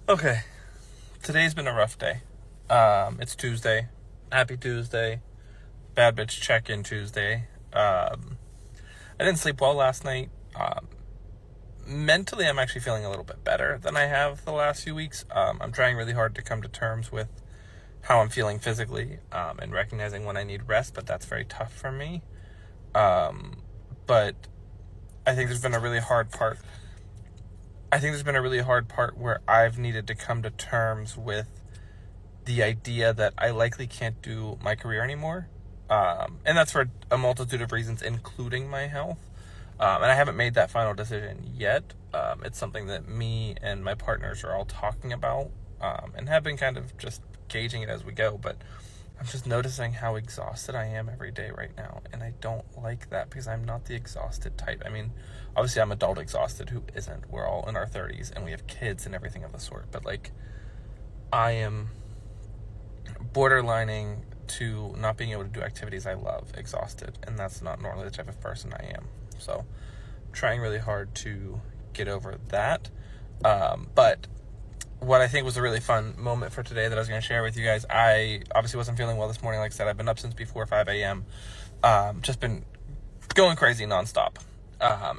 Okay, today's been a rough day. It's Tuesday. Happy Tuesday. Bad bitch check-in Tuesday. I didn't sleep well last night. Mentally, I'm actually feeling a little bit better than I have the last few weeks. I'm trying really hard to come to terms with how I'm feeling physically, and recognizing when I need rest, but that's very tough for me. But I think there's been a really hard part. Where I've needed to come to terms with the idea that I likely can't do my career anymore. And that's for a multitude of reasons, including my health. And I haven't made that final decision yet. It's something that me and my partners are all talking about, and have been kind of just gauging it as we go. But I'm just noticing how exhausted I am every day right now. And I don't like that because I'm not the exhausted type. I mean, obviously I'm adult exhausted. Who isn't? We're all in our 30s and we have kids and everything of the sort. But like, I am borderlining to not being able to do activities I love, exhausted. And that's not normally the type of person I am. So I'm trying really hard to get over that. But what I think was a really fun moment for today that I was going to share with you guys, I obviously wasn't feeling well this morning. Like I said, I've been up since before 5 a.m. Just been going crazy nonstop.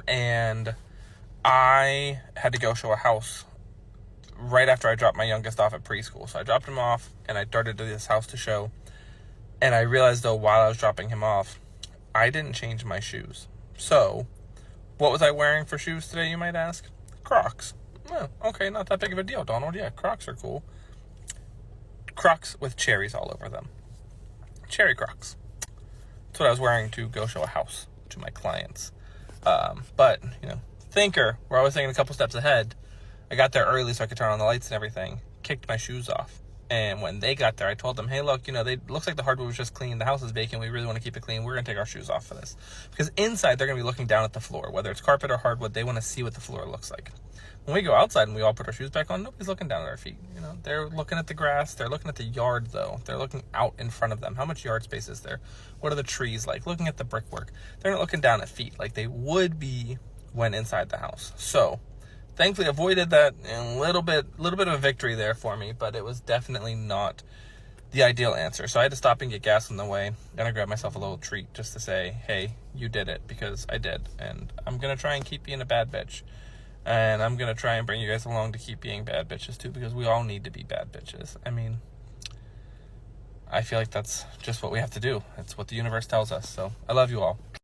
And I had to go show a house right after I dropped my youngest off at preschool. So I dropped him off and I darted to this house to show. And I realized, though, while I was dropping him off, I didn't change my shoes. So what was I wearing for shoes today, you might ask? Crocs. Oh, okay, not that big of a deal, Donald. Yeah, Crocs are cool. Crocs with cherries all over them. Cherry Crocs. That's what I was wearing to go show a house to my clients. But, thinker, we're always thinking a couple steps ahead. I got there early so I could turn on the lights and everything. Kicked my shoes off. And when they got there, I told them, hey, look, looks like the hardwood was just clean. The house is vacant. We really want to keep it clean. We're going to take our shoes off for this. Because inside, they're going to be looking down at the floor. Whether it's carpet or hardwood, they want to see what the floor looks like. When we go outside and we all put our shoes back on, nobody's looking down at our feet. They're looking at the grass. They're looking at the yard, though. They're looking out in front of them. How much yard space is there? What are the trees like? Looking at the brickwork. They're not looking down at feet like they would be when inside the house. So, thankfully avoided that. A little bit of a victory there for me, but it was definitely not the ideal answer. So I had to stop and get gas on the way, and I grabbed myself a little treat just to say, hey, you did it, because I did. And I'm going to try and keep being a bad bitch. And I'm going to try and bring you guys along to keep being bad bitches too, because we all need to be bad bitches. I mean, I feel like that's just what we have to do. It's what the universe tells us. So I love you all.